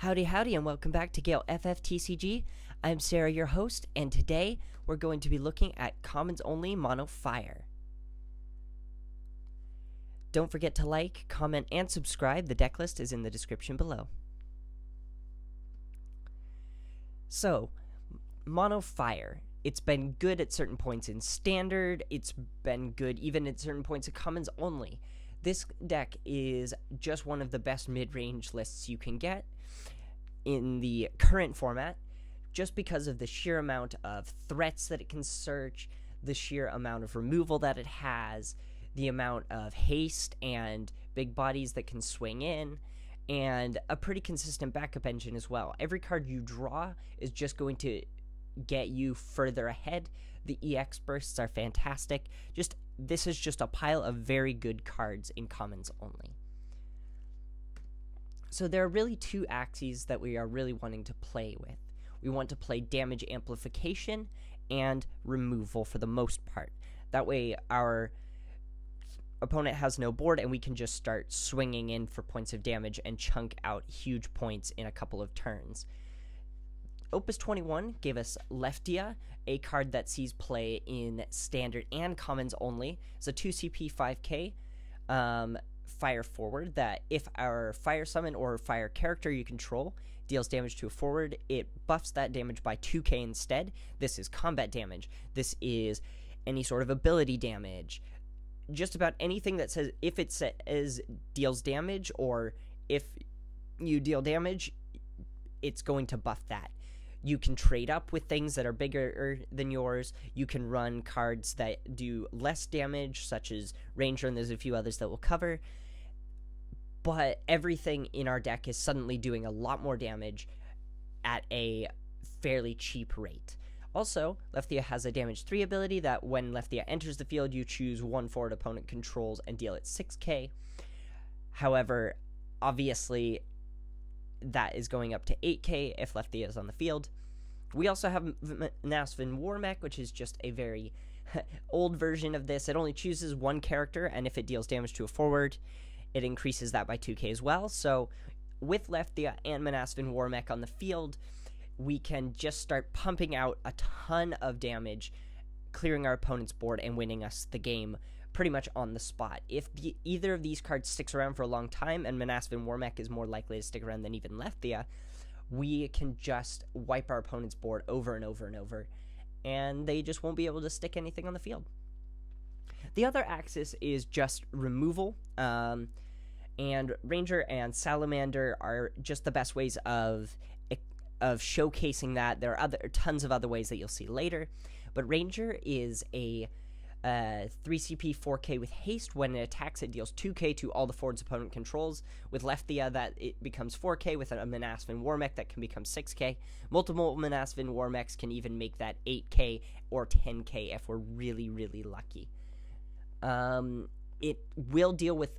Howdy, howdy, and welcome back to Gale FFTCG. I'm Serah, your host, and today we're going to be looking at Commons Only Mono Fire. Don't forget to like, comment, and subscribe. The deck list is in the description below. So, Mono Fire. It's been good at certain points in Standard. It's been good even at certain points in Commons Only. This deck is just one of the best mid-range lists you can get in the current format, just because of the sheer amount of threats that it can search, the sheer amount of removal that it has, the amount of haste and big bodies that can swing in, and a pretty consistent backup engine as well. Every card you draw is just going to get you further ahead. The EX bursts are fantastic. This is just a pile of very good cards in Commons Only. So there are really two axes that we are really wanting to play with. We want to play damage amplification and removal for the most part. That way our opponent has no board and we can just start swinging in for points of damage and chunk out huge points in a couple of turns. Opus 21 gave us Leftia, a card that sees play in Standard and Commons Only. It's a 2 CP 5k fire forward that if our fire summon or fire character you control deals damage to a forward, it buffs that damage by 2k instead. This is combat damage. This is any sort of ability damage. Just about anything that says if it says deals damage or if you deal damage, it's going to buff that. You can trade up with things that are bigger than yours. You can run cards that do less damage, such as Ranger, and there's a few others that we'll cover. But everything in our deck is suddenly doing a lot more damage at a fairly cheap rate. Also, Leftia has a damage 3 ability that when Leftia enters the field, you choose one forward opponent controls and deal it 6k. However, obviously, that is going up to 8k if Leftia is on the field. We also have Manasvin Warmech, which is just a very old version of this. It only chooses one character, and if it deals damage to a forward, it increases that by 2k as well. So with Leftia and Manasvin Warmech on the field, we can just start pumping out a ton of damage, clearing our opponent's board and winning us the game pretty much on the spot. If either of these cards sticks around for a long time, and Manasvin Warmech is more likely to stick around than even Leftia, we can just wipe our opponent's board over and over and over, and they just won't be able to stick anything on the field. The other axis is just removal, and Ranger and Salamander are just the best ways of showcasing that. There are tons of other ways that you'll see later, but Ranger is a 3 CP 4k with haste. When it attacks, it deals 2k to all the forwards opponent controls. With Leftia, that it becomes 4k. With a Manasvin Warmech, that can become 6k. Multiple Manasvin Warmechs can even make that 8k or 10k if we're really, really lucky. It will deal with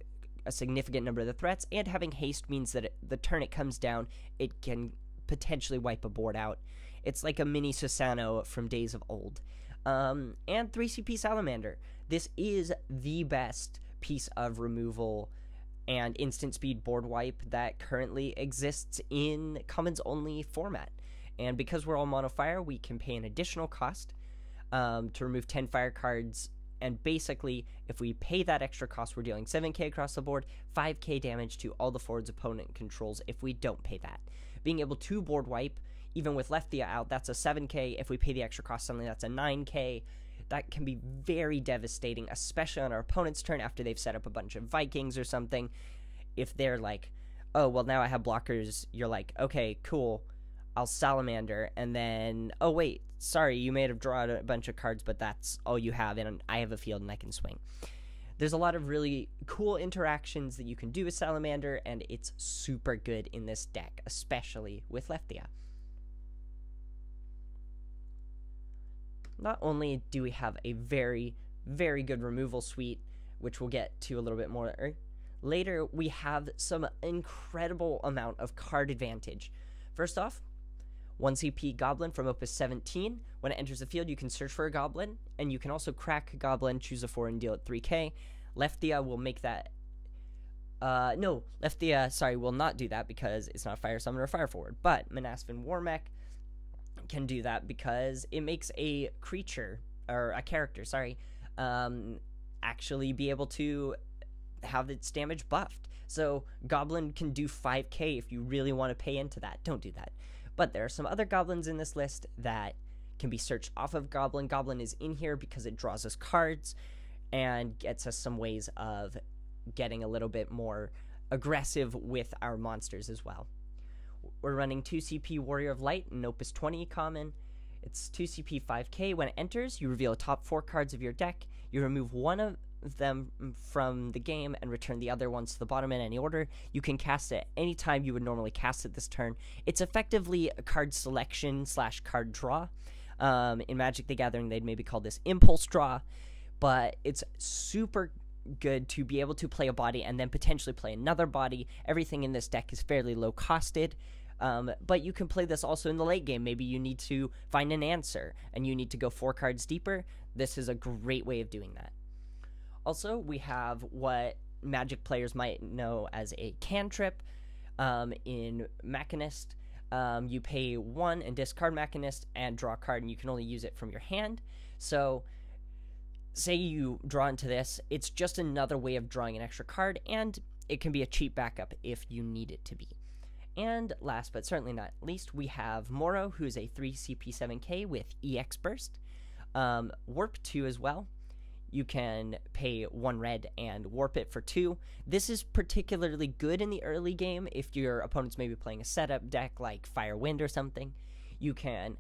a significant number of the threats, and having haste means that the turn it comes down, it can potentially wipe a board out. It's like a mini Susano from days of old. And 3 CP Salamander. This is the best piece of removal and instant speed board wipe that currently exists in Commons Only format. And because we're all mono fire, we can pay an additional cost to remove 10 fire cards. And basically, if we pay that extra cost, we're dealing 7k across the board, 5k damage to all the forwards opponent controls if we don't pay that. Being able to board wipe, even with Leftia out, that's a 7k. If we pay the extra cost, suddenly that's a 9k. That can be very devastating, especially on our opponent's turn after they've set up a bunch of Vikings or something. If they're like, oh, well, now I have blockers, you're like, okay, cool, I'll Salamander, and then, oh, wait, sorry, you may have drawn a bunch of cards, but that's all you have, and I have a field and I can swing. There's a lot of really cool interactions that you can do with Salamander, and it's super good in this deck, especially with Leftia. Not only do we have a very, very good removal suite, which we'll get to a little bit more later, we have some incredible amount of card advantage. First off, 1 CP Goblin from Opus 17. When it enters the field, you can search for a Goblin, and you can also crack a Goblin, choose a 4, and deal it 3k. Leftia will make that No, Lefthea, sorry, will not do that because it's not a fire summon or a fire forward. But Manasvin Warmech can do that because it makes a creature, or a character, sorry, actually be able to have its damage buffed. So Goblin can do 5k if you really want to pay into that. Don't do that. But there are some other goblins in this list that can be searched off of Goblin. Goblin is in here because it draws us cards and gets us some ways of getting a little bit more aggressive with our monsters as well. We're running 2 CP Warrior of Light and Opus 20 common. It's 2 CP 5k. When it enters, you reveal top 4 cards of your deck. You remove one of them from the game and return the other ones to the bottom in any order. You can cast it any time you would normally cast it this turn. It's effectively a card selection / card draw. In Magic the Gathering, they'd maybe call this impulse draw, but it's super good to be able to play a body and then potentially play another body. Everything in this deck is fairly low costed. But you can play this also in the late game. Maybe you need to find an answer and you need to go 4 cards deeper. This is a great way of doing that. Also, we have what Magic players might know as a cantrip. In Machinist, you pay 1 and discard Machinist and draw a card, and you can only use it from your hand. So say you draw into this, it's just another way of drawing an extra card, and it can be a cheap backup if you need it to be. And last but certainly not least, we have Moro, who is a 3 CP 7k with EX Burst. Warp 2 as well. You can pay 1 red and warp it for 2. This is particularly good in the early game if your opponent's maybe playing a setup deck like Fire Wind or something. You can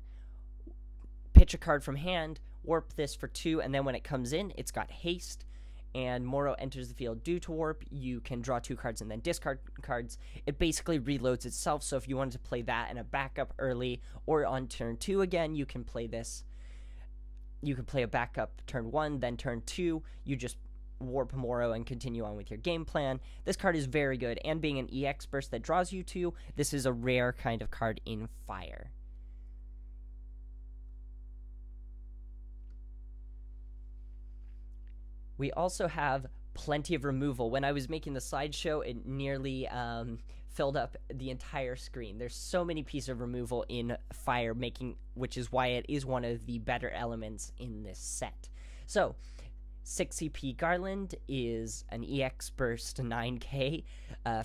pitch a card from hand, warp this for 2, and then when it comes in, it's got haste, and Moro enters the field due to warp. You can draw 2 cards and then discard cards. It basically reloads itself, so if you wanted to play that in a backup early or on turn 2 again, you can play this. You can play a backup turn 1, then turn 2, you just warp Moro and continue on with your game plan. This card is very good, and being an EX Burst that draws you 2, this is a rare kind of card in Fire. We also have plenty of removal. When I was making the slideshow, it nearly filled up the entire screen. There's so many pieces of removal in Fire, which is why it is one of the better elements in this set. So, 6 CP Garland is an EX Burst 9k,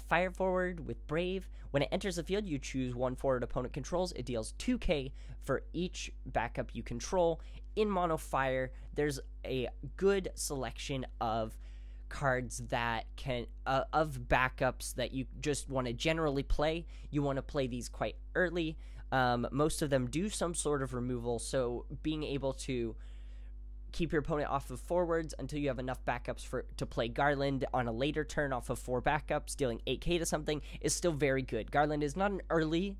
Fire Forward with Brave. When it enters the field, you choose 1 forward opponent controls. It deals 2k for each backup you control. In Mono Fire, there's a good selection of cards that can of backups that you just want to generally play. You want to play these quite early. Most of them do some sort of removal, so being able to keep your opponent off of forwards until you have enough backups to play Garland on a later turn off of 4 backups, dealing 8k to something, is still very good. Garland is not an early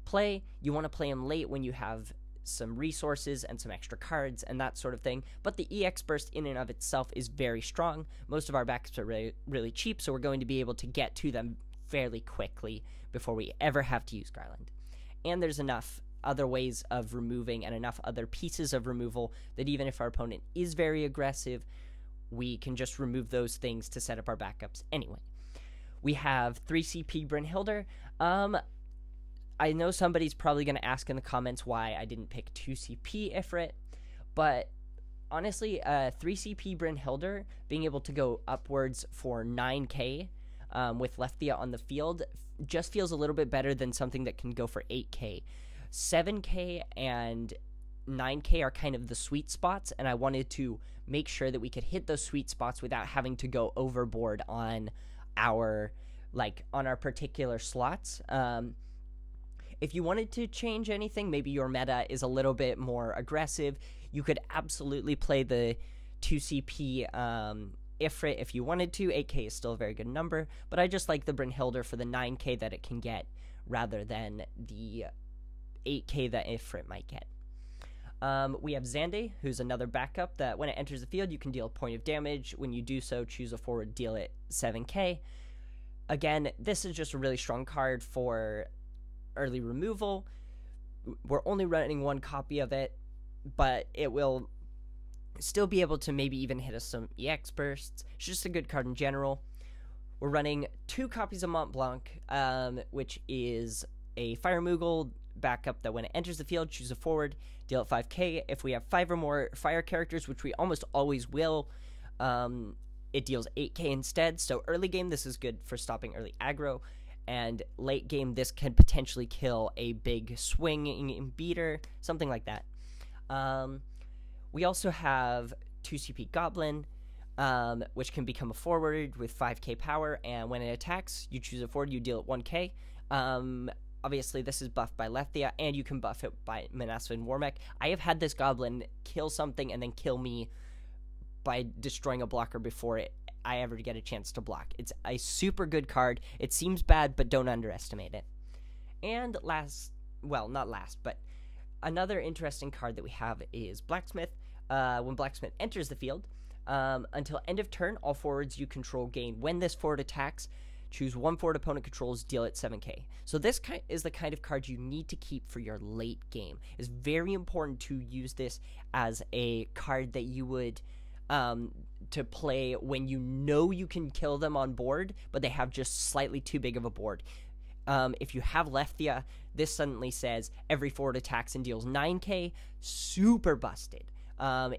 play. You want to play him late when you have some resources and some extra cards and that sort of thing, but the EX Burst in and of itself is very strong. Most of our backups are really, really cheap, so we're going to be able to get to them fairly quickly before we ever have to use Garland. And there's enough other ways of removing and enough other pieces of removal that even if our opponent is very aggressive, we can just remove those things to set up our backups anyway. We have 3 CP Brynhildr. I know somebody's probably going to ask in the comments why I didn't pick 2 CP Ifrit, but honestly, 3 CP Brynhildr being able to go upwards for 9k with Lefthea on the field just feels a little bit better than something that can go for 8k. 7k and 9k are kind of the sweet spots, and I wanted to make sure that we could hit those sweet spots without having to go overboard on our particular slots. If you wanted to change anything, maybe your meta is a little bit more aggressive, you could absolutely play the 2 CP Ifrit if you wanted to. 8k is still a very good number, but I just like the Brynhildr for the 9k that it can get rather than the 8k that Ifrit might get. We have Xande, who's another backup that when it enters the field, you can deal a point of damage. When you do so, choose a forward, deal it 7k. Again, this is just a really strong card for early removal. We're only running 1 copy of it, but it will still be able to maybe even hit us some EX bursts. It's just a good card in general. we're running 2 copies of Mont Blanc, which is a Fire Moogle backup that when it enters the field, choose a forward, deal it 5k. If we have 5 or more fire characters, which we almost always will, it deals 8k instead. So early game, this is good for stopping early aggro, and late game, this can potentially kill a big swinging beater, something like that. We also have 2 CP Goblin, which can become a forward with 5k power, and when it attacks, you choose a forward, you deal it 1k. Obviously, this is buffed by Lethia, and you can buff it by Manasva and Warmech. I have had this Goblin kill something and then kill me by destroying a blocker before I ever get a chance to block. It's a super good card. It seems bad, but don't underestimate it. And not last, but another interesting card that we have is Blacksmith. When Blacksmith enters the field, until end of turn, all forwards you control gain. When this forward attacks, choose 1 forward opponent controls, deal it 7k. So this is the kind of card you need to keep for your late game. It's very important to use this as a card that you would to play when you know you can kill them on board, but they have just slightly too big of a board. If you have Lethia, this suddenly says every forward attacks and deals 9k. Super busted.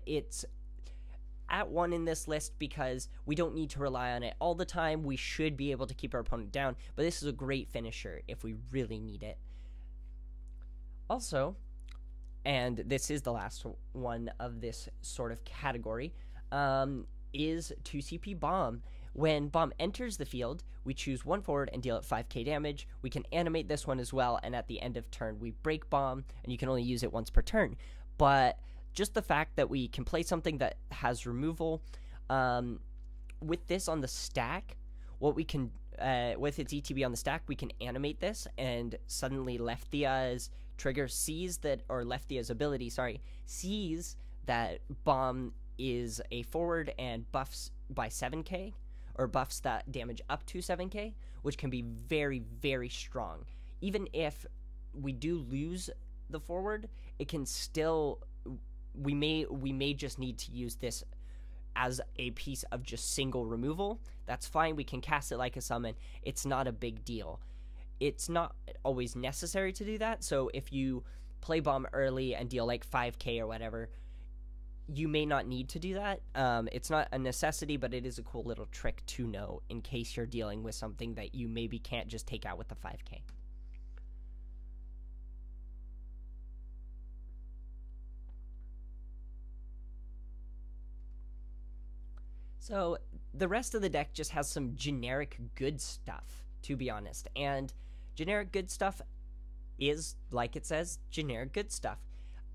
It's at 1 in this list because we don't need to rely on it all the time. We should be able to keep our opponent down, but this is a great finisher if we really need it. Also, and this is the last one of this sort of category, is 2 CP Bomb. When Bomb enters the field, we choose 1 forward and deal it 5k damage. We can animate this one as well, and at the end of turn, we break Bomb, and you can only use it once per turn. But just the fact that we can play something that has removal, with this on the stack, what we can, with its ETB on the stack, we can animate this, and suddenly Lethia's trigger sees that, or Lethia's ability, sees that Bomb is a forward and buffs by 7k, or buffs that damage up to 7k, which can be very, very strong. Even if we do lose the forward, it can still, we may just need to use this as a piece of just single removal. That's fine. We can cast it like a summon. It's not a big deal. It's not always necessary to do that. So if you play Bomb early and deal like 5k or whatever, you may not need to do that. It's not a necessity, but it is a cool little trick to know in case you're dealing with something that you maybe can't just take out with the 5k. So the rest of the deck just has some generic good stuff, to be honest. And generic good stuff is, like it says, generic good stuff.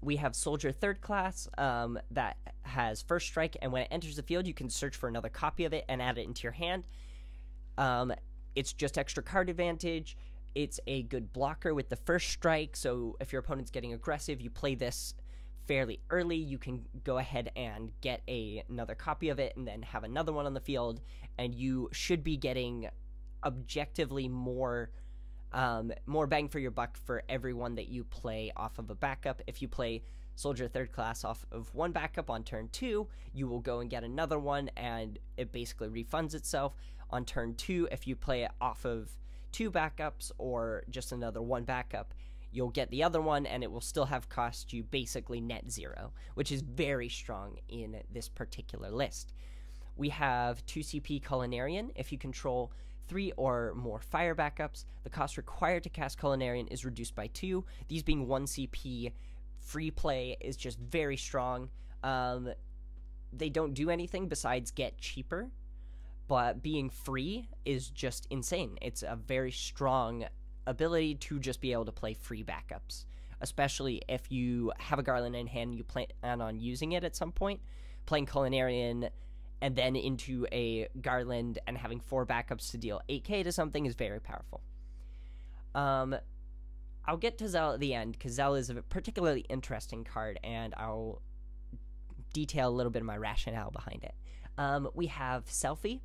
We have Soldier 3rd class that has First Strike, and when it enters the field, you can search for another copy of it and add it into your hand. It's just extra card advantage. It's a good blocker with the First Strike, so if your opponent's getting aggressive, you play this fairly early, you can go ahead and get another copy of it and then have another one on the field, and you should be getting objectively more bang for your buck for every one that you play off of a backup. If you play Soldier 3rd class off of 1 backup on turn 2, you will go and get another one, and it basically refunds itself. On turn 2, if you play it off of 2 backups or just another 1 backup, you'll get the other one, and it will still have cost you basically net 0, which is very strong in this particular list. We have 2 CP Culinarian. If you control 3 or more fire backups, the cost required to cast Culinarian is reduced by 2. These being 1 CP, free play is just very strong. They don't do anything besides get cheaper, but being free is just insane. It's a very strong ability to just be able to play free backups, especially if you have a Garland in hand and you plan on using it at some point. Playing Culinarian and then into a Garland and having 4 backups to deal 8k to something is very powerful. I'll get to Zell at the end, because Zell is a particularly interesting card, and I'll detail a little bit of my rationale behind it. We have Selfie,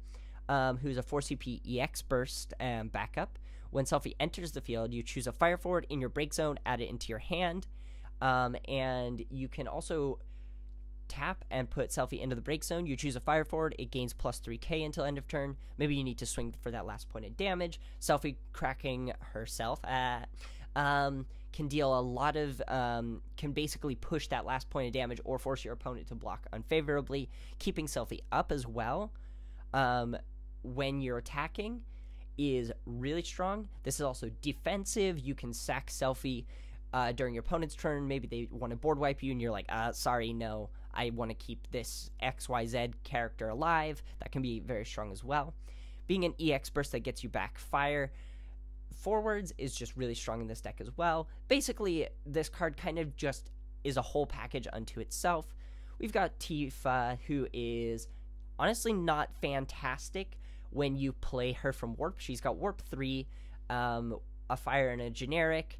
who's a 4 CP EX burst backup. When Selfie enters the field, you choose a fire forward in your break zone, add it into your hand, and you can also tap and put Selphie into the break zone. You choose a fire forward. It gains plus 3k until end of turn. Maybe you need to swing for that last point of damage. Selphie cracking herself can deal a lot of, can basically push that last point of damage or force your opponent to block unfavorably, keeping Selphie up as well when you're attacking is really strong. This is also defensive. You can sack Selphie during your opponent's turn. Maybe they want to board wipe you and you're like, sorry, no, I want to keep this XYZ character alive. That can be very strong as well. Being an EX burst that gets you back fire forwards is just really strong in this deck as well. Basically, this card kind of just is a whole package unto itself. We've got Tifa, who is honestly not fantastic when you play her from Warp. She's got Warp 3, a fire and a generic.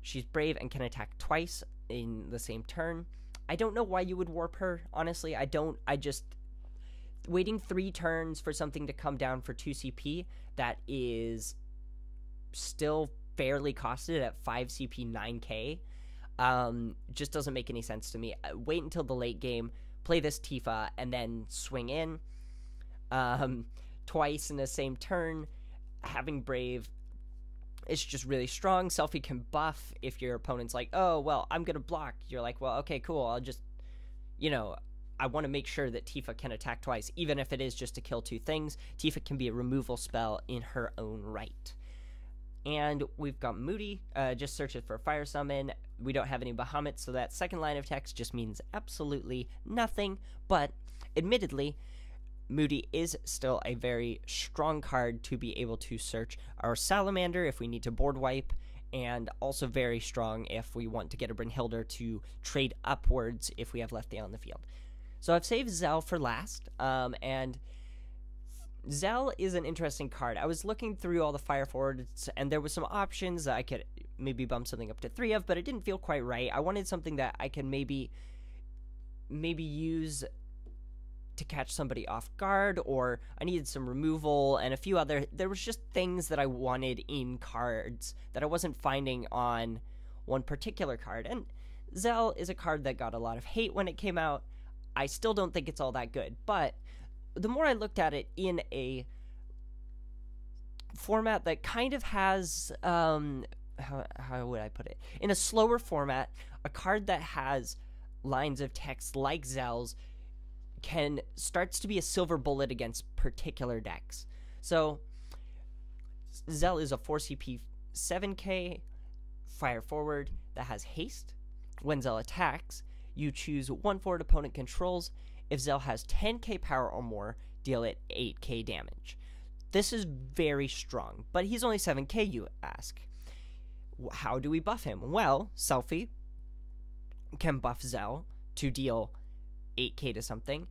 She's brave and can attack twice in the same turn. I don't know why you would warp her, honestly. I just... Waiting 3 turns for something to come down for 2 CP that is still fairly costed at 5 CP 9k just doesn't make any sense to me. Wait until the late game, play this Tifa, and then swing in twice in the same turn. Having Brave, it's just really strong. Selphie can buff if your opponent's like, oh, well, I'm going to block. You're like, well, okay, cool. I'll just, I want to make sure that Tifa can attack twice, even if it is just to kill 2 things. Tifa can be a removal spell in her own right. And we've got Moody, just searches for a fire summon. We don't have any Bahamut, so that second line of text just means absolutely nothing. But, admittedly, Moody is still a very strong card to be able to search our Salamander if we need to board wipe, and also very strong if we want to get a Brynhildr to trade upwards if we have Lethia on the field. So I've saved Zell for last, and Zell is an interesting card. I was looking through all the fire forwards, and there was some options that I could maybe bump something up to 3 of, but it didn't feel quite right. I wanted something that I can maybe use to catch somebody off guard, or I needed some removal, and a few other... There was just things that I wanted in cards that I wasn't finding on one particular card, and Zell is a card that got a lot of hate when it came out. I still don't think it's all that good, but the more I looked at it in a format that kind of has, how would I put it? In a slower format, a card that has lines of text like Zell's starts to be a silver bullet against particular decks. So, Zell is a 4 CP 7k fire forward that has haste. When Zell attacks, you choose one forward opponent controls. If Zell has 10k power or more, deal it 8k damage. This is very strong, but he's only 7k, you ask. How do we buff him? Well, Selphie can buff Zell to deal 8k to something.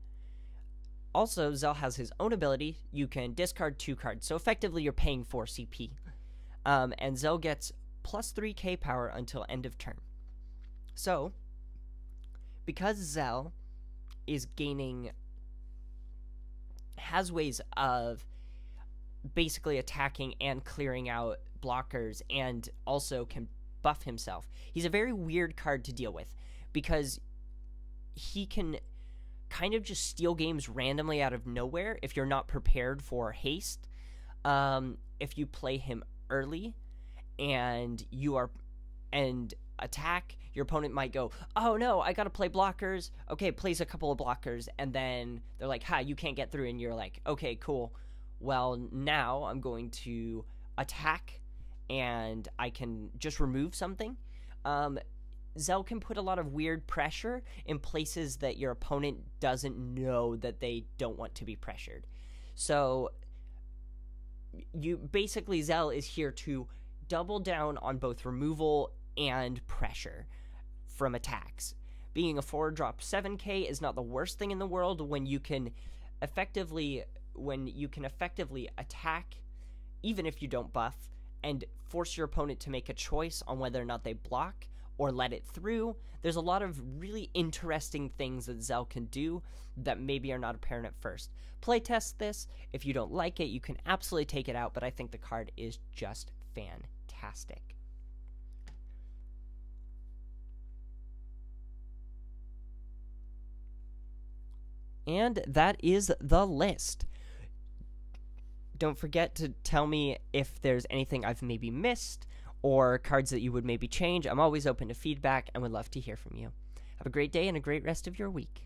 Also, Zell has his own ability. You can discard 2 cards, so effectively you're paying 4 CP. And Zell gets plus 3k power until end of turn. So, because Zell has ways of basically attacking and clearing out blockers, and also can buff himself, he's a very weird card to deal with, because he can kind of just steal games randomly out of nowhere if you're not prepared for haste. If you play him early and attack, your opponent might go, oh no, I gotta play blockers. Okay, plays a couple of blockers, and then they're like, ha, you can't get through, and you're like, okay, cool. Well, now I'm going to attack, and I can just remove something. Zell can put a lot of weird pressure in places that your opponent doesn't know that they don't want to be pressured. So, Zell is here to double down on both removal and pressure from attacks. Being a 4-drop 7k is not the worst thing in the world when you can effectively attack, even if you don't buff, and force your opponent to make a choice on whether or not they block or let it through. There's a lot of really interesting things that Zell can do that maybe are not apparent at first. Playtest this. If you don't like it, you can absolutely take it out, but I think the card is just fantastic. And that is the list. Don't forget to tell me if there's anything I've maybe missed or cards that you would maybe change. I'm always open to feedback and would love to hear from you. Have a great day and a great rest of your week.